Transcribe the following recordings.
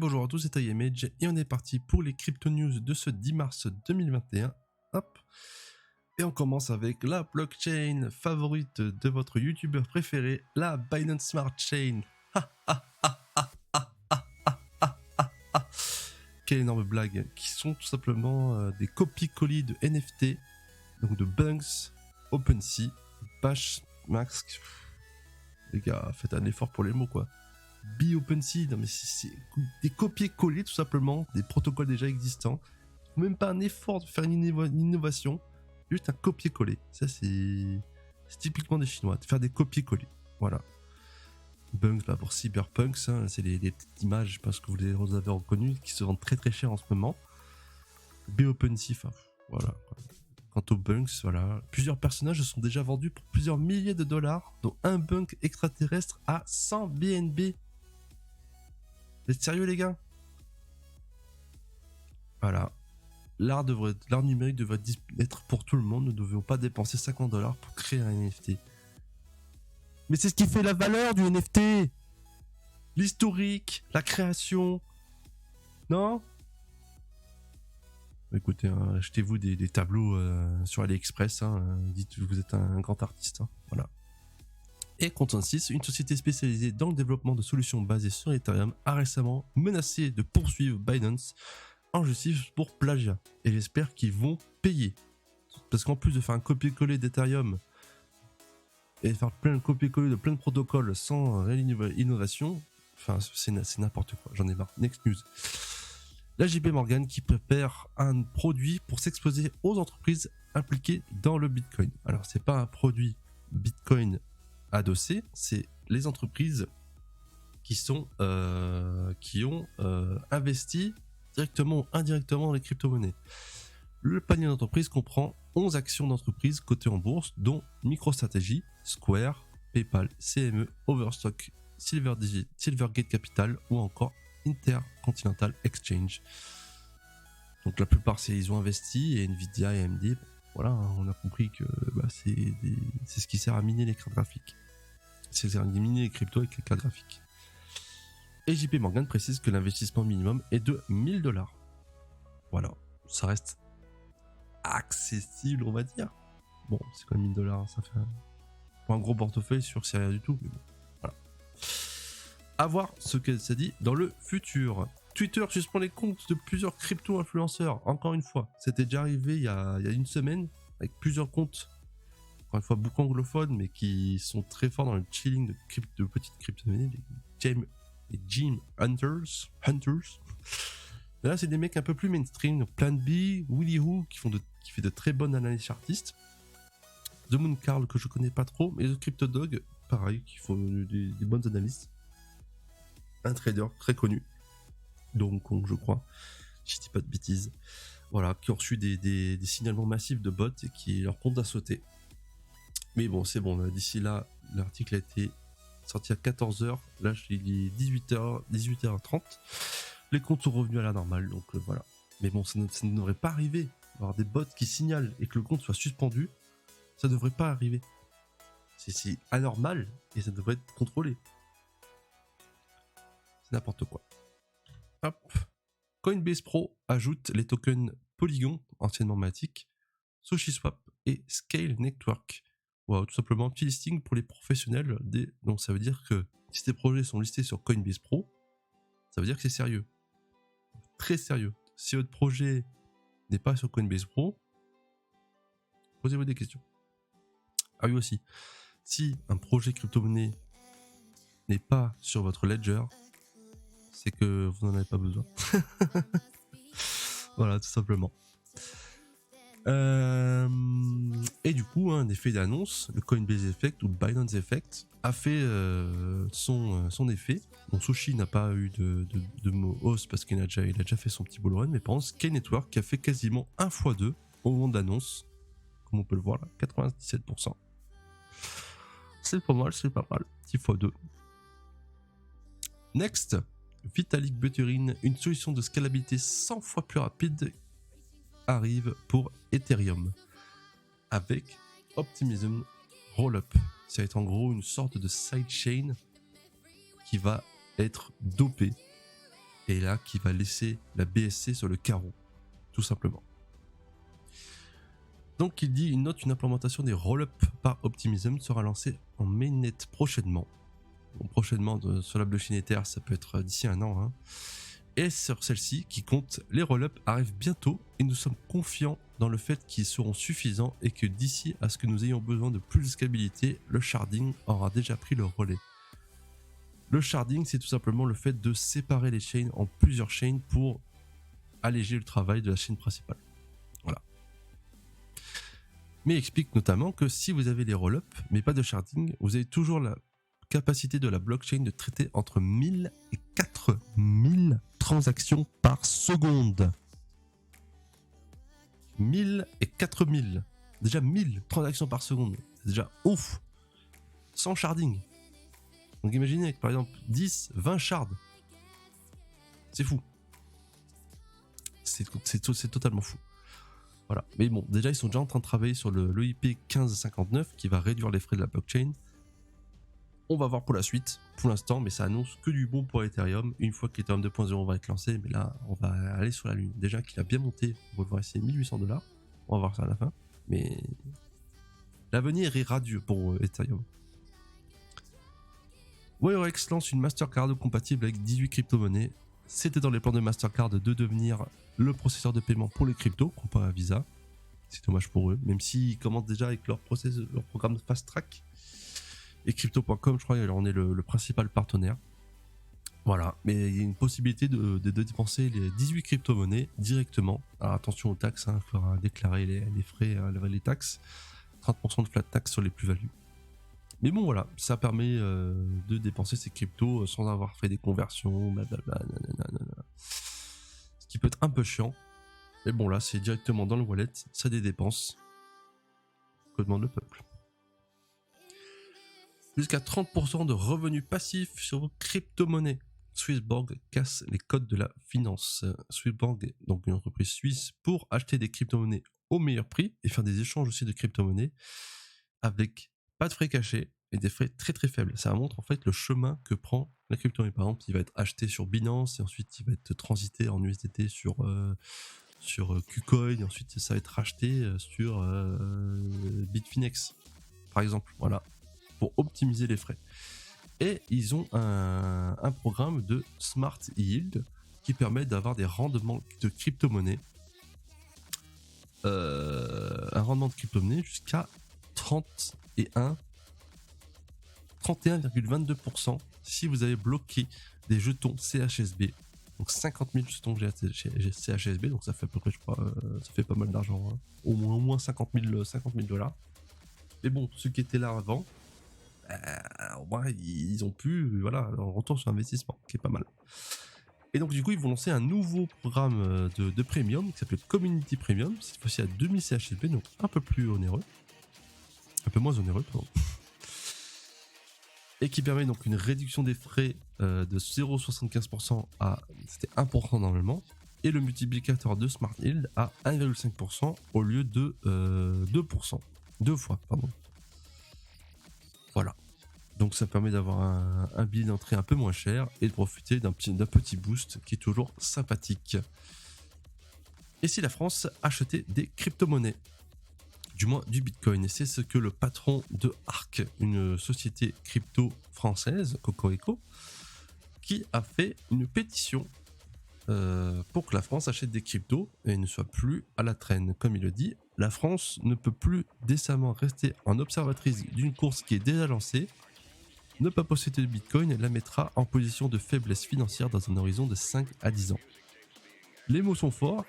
Bonjour à tous, c'est iMage et on est parti pour les crypto news de ce 10 mars 2021. Hop. Et on commence avec la blockchain favorite de votre youtubeur préféré, la Binance Smart Chain. Quelle énorme blague, qui sont tout simplement des copies-colis de NFT, donc de Bunks, OpenSea, Bash, Max. Les gars, faites un effort pour les mots quoi. OpenSea, non mais c'est des copier-coller tout simplement des protocoles déjà existants. Même pas un effort de faire une innovation, juste un copier-coller. Ça c'est typiquement des Chinois, de faire des copier-coller. Voilà. Bunks là pour Cyberpunk, hein, c'est les petites images parce que vous les avez reconnues qui se vendent très très cher en ce moment. OpenSea, enfin voilà. Quant aux Bunks, voilà, plusieurs personnages sont déjà vendus pour plusieurs milliers de dollars, dont un Bunk extraterrestre à 100 BNB. Vous êtes sérieux les gars? Voilà. L'art numérique devrait être pour tout le monde. Nous ne devions pas dépenser 50 dollars pour créer un NFT. Mais c'est ce qui fait la valeur du NFT. L'historique, la création. Non? Écoutez, hein, achetez-vous des tableaux sur AliExpress. Hein, dites que vous êtes un grand artiste. Hein, voilà. Et Consensus, une société spécialisée dans le développement de solutions basées sur Ethereum, a récemment menacé de poursuivre Binance en justice pour plagiat. Et j'espère qu'ils vont payer. Parce qu'en plus de faire un copier-coller d'Ethereum et de faire plein de copier-coller de plein de protocoles sans réelle innovation, enfin c'est n'importe quoi, j'en ai marre. Next news. La JP Morgan qui prépare un produit pour s'exposer aux entreprises impliquées dans le Bitcoin. Alors c'est pas un produit Bitcoin adossé, c'est les entreprises qui ont investi directement ou indirectement dans les crypto-monnaies. Le panier d'entreprise comprend 11 actions d'entreprise cotées en bourse, dont MicroStrategy, Square, PayPal, CME, Overstock, Silvergate Capital ou encore Intercontinental Exchange. Donc la plupart, ils ont investi, et Nvidia et AMD, voilà, on a compris que c'est ce qui sert à miner les cartes graphiques. C'est à miner les cryptos avec les cartes graphiques. Et JP Morgan précise que l'investissement minimum est de 1000 dollars. Voilà, ça reste accessible, on va dire. Bon, c'est quand même 1000 dollars, ça fait pour un gros portefeuille sûr que c'est rien du tout. Mais bon, voilà. À voir ce que ça dit dans le futur. Twitter suspend les comptes de plusieurs crypto-influenceurs. Encore une fois, c'était déjà arrivé il y a une semaine avec plusieurs comptes. Encore une fois, beaucoup anglophones, mais qui sont très forts dans le chilling de petites crypto-monnaies. Les Jim Hunters. Là, c'est des mecs un peu plus mainstream, donc Plan B, Willy Who, qui fait de très bonnes analyses chartistes. The Moon Carl, que je connais pas trop, et The CryptoDog, pareil, qui font des bonnes analyses. Un trader très connu, donc je crois, si je dis pas de bêtises. Voilà, qui ont reçu des signalements massifs de bots et qui leur compte à sauter. Mais bon, c'est bon, d'ici là, l'article a été sorti à 14h, là il est 18h30. Les comptes sont revenus à la normale, donc voilà. Mais bon, ça ne devrait pas arriver. Avoir des bots qui signalent et que le compte soit suspendu, ça ne devrait pas arriver. C'est anormal et ça devrait être contrôlé. C'est n'importe quoi. Hop. Coinbase Pro ajoute les tokens Polygon, anciennement Matic, SushiSwap et Scale Network. Wow, tout simplement un petit listing pour les professionnels. Donc ça veut dire que si ces projets sont listés sur Coinbase Pro, ça veut dire que c'est sérieux. Très sérieux. Si votre projet n'est pas sur Coinbase Pro, posez-vous des questions. Ah oui aussi, si un projet crypto-monnaie n'est pas sur votre ledger, c'est que vous n'en avez pas besoin. Voilà, tout simplement. Et du coup, un effet d'annonce, le Coinbase Effect ou Binance Effect a fait son effet. Bon, Sushi n'a pas eu de hausse parce qu'il a déjà fait son petit bull run, mais par contre, Scale Network qui a fait quasiment 1x2 au moment d'annonce, comme on peut le voir là, 97%. C'est pas mal, petit x2. Next, Vitalik Buterin, une solution de scalabilité 100 fois plus rapide arrive pour Ethereum avec Optimism Rollup. Ça va être en gros une sorte de sidechain qui va être dopée et là qui va laisser la BSC sur le carreau, tout simplement. Donc il dit, il note une implémentation des roll-up par Optimism sera lancée en mainnet prochainement. Bon, prochainement sur la blockchain Ether, ça peut être d'ici un an. Hein. Et sur celle-ci, qui compte, les roll-up arrivent bientôt et nous sommes confiants dans le fait qu'ils seront suffisants et que d'ici à ce que nous ayons besoin de plus de scalabilité, le sharding aura déjà pris le relais. Le sharding, c'est tout simplement le fait de séparer les chains en plusieurs chains pour alléger le travail de la chaîne principale. Voilà. Mais il explique notamment que si vous avez les roll-up, mais pas de sharding, vous avez toujours la capacité de la blockchain de traiter entre 1000 et 4000 transactions par seconde. 1000 et 4000. Déjà 1000 transactions par seconde. C'est déjà ouf. Sans sharding. Donc imaginez que par exemple 10, 20 shards. C'est fou. C'est totalement fou. Voilà. Mais bon, déjà ils sont déjà en train de travailler sur l'EIP 1559 qui va réduire les frais de la blockchain. On va voir pour la suite, pour l'instant, mais ça annonce que du bon pour Ethereum. Une fois qu'Ethereum 2.0 va être lancé, mais là, on va aller sur la lune. Déjà qu'il a bien monté, on va voir ici 1800$. On va voir ça à la fin. Mais l'avenir est radieux pour Ethereum. Wirex lance une Mastercard compatible avec 18 crypto-monnaies. C'était dans les plans de Mastercard de devenir le processeur de paiement pour les cryptos, comparé à Visa. C'est dommage pour eux, même s'ils commencent déjà avec leur programme de fast track. Et crypto.com, je crois, on est le principal partenaire. Voilà, mais il y a une possibilité de dépenser les 18 crypto-monnaies directement. Alors attention aux taxes, il faudra déclarer les frais, les taxes. 30% de flat tax sur les plus-values. Mais bon, voilà, ça permet de dépenser ces cryptos sans avoir fait des conversions, blablabla, nanana. Ce qui peut être un peu chiant. Mais bon, là, c'est directement dans le wallet, ça des dépenses que demande le peuple. Jusqu'à 30% de revenus passifs sur vos crypto-monnaies. Swissborg casse les codes de la finance. Swissborg est donc une entreprise suisse pour acheter des crypto-monnaies au meilleur prix et faire des échanges aussi de crypto-monnaies avec pas de frais cachés et des frais très très faibles. Ça montre en fait le chemin que prend la crypto-monnaie. Par exemple, il va être acheté sur Binance et ensuite il va être transité en USDT sur KuCoin et ensuite ça va être racheté sur Bitfinex par exemple. Voilà. Pour optimiser les frais. Et ils ont un programme de Smart Yield qui permet d'avoir des rendements de crypto-monnaie. Un rendement de crypto-monnaie jusqu'à 31,22% si vous avez bloqué des jetons CHSB. Donc 50 000 jetons CHSB, donc ça fait à peu près, je crois, ça fait pas mal d'argent. Hein. Au moins 50 000 $. Mais bon, ceux qui étaient là avant, au moins ils ont pu un retour sur investissement qui est pas mal. Et donc du coup ils vont lancer un nouveau programme de premium qui s'appelle Community Premium, cette fois-ci à 2000 CHSB, donc un peu moins onéreux pardon. Et qui permet donc une réduction des frais de 0,75% à c'était 1% normalement, et le multiplicateur de Smart Yield à 1,5% au lieu de 2%. 2 fois, pardon. Voilà. Donc ça permet d'avoir un billet d'entrée un peu moins cher et de profiter d'un petit boost qui est toujours sympathique. Et si la France achetait des crypto-monnaies, du moins du Bitcoin, et c'est ce que le patron de Arc, une société crypto française, Cocorico, qui a fait une pétition pour que la France achète des cryptos et ne soit plus à la traîne. Comme il le dit, la France ne peut plus décemment rester en observatrice d'une course qui est déjà lancée. Ne pas posséder de Bitcoin la mettra en position de faiblesse financière dans un horizon de 5 à 10 ans. Les mots sont forts,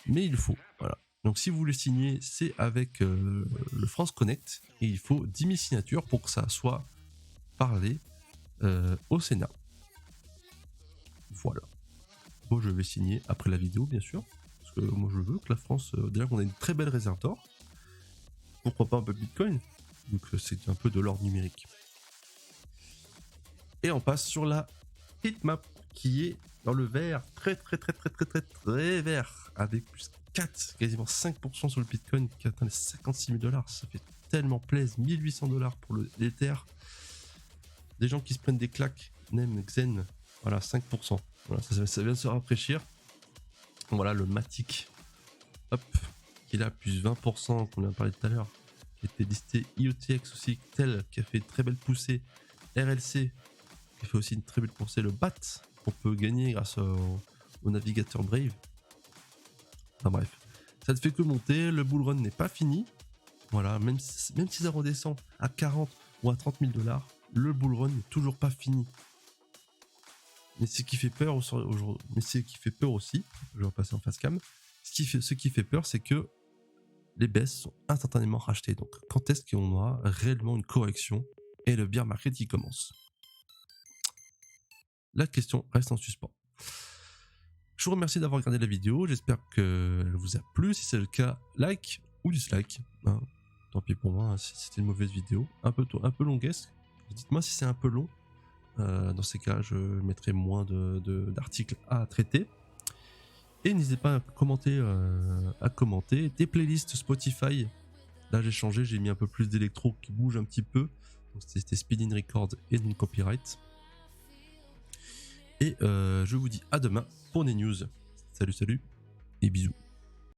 mais il faut. Voilà. Donc si vous voulez signer, c'est avec le France Connect et il faut 10 000 signatures pour que ça soit parlé au Sénat. Voilà. Moi je vais signer après la vidéo bien sûr, parce que moi je veux que la France, déjà qu'on a une très belle réserve d'or, pourquoi pas un peu de Bitcoin, donc c'est un peu de l'or numérique. Et on passe sur la heatmap qui est dans le vert, très vert, avec plus 4, quasiment 5% sur le Bitcoin qui atteint les 56 000 $. Ça fait tellement plaisir, 1800 $ pour l'Ether. Des gens qui se prennent des claques, Nem, Xen, Voilà, 5%. Voilà, ça vient de se rafraîchir. Voilà, le Matic, hop, qui est là, plus 20%, qu'on a parlé tout à l'heure, qui était listé. IOTX aussi, tel, qui a fait une très belle poussée. RLC, qui fait aussi une très belle poussée. Le BAT, qu'on peut gagner grâce au navigateur Brave. Enfin bref, ça ne fait que monter. Le bull run n'est pas fini. Voilà, même si ça redescend à 40 ou à 30 000 $, le bull run n'est toujours pas fini. Mais ce qui fait peur aussi, je vais repasser en face cam, ce qui fait peur, c'est que les baisses sont instantanément rachetées. Donc quand est-ce qu'on aura réellement une correction et le bear market qui commence? La question reste en suspens. Je vous remercie d'avoir regardé la vidéo, j'espère qu'elle vous a plu. Si c'est le cas, like ou dislike. Hein. Tant pis pour moi, si c'était une mauvaise vidéo, un peu longuesque. Dites-moi si c'est un peu long. Dans ces cas, je mettrai moins d'articles à traiter. Et n'hésitez pas à commenter. Des playlists Spotify. Là, j'ai changé, j'ai mis un peu plus d'électro qui bouge un petit peu. Donc, c'était Speeding Record et non copyright. Et je vous dis à demain pour des news. Salut et bisous.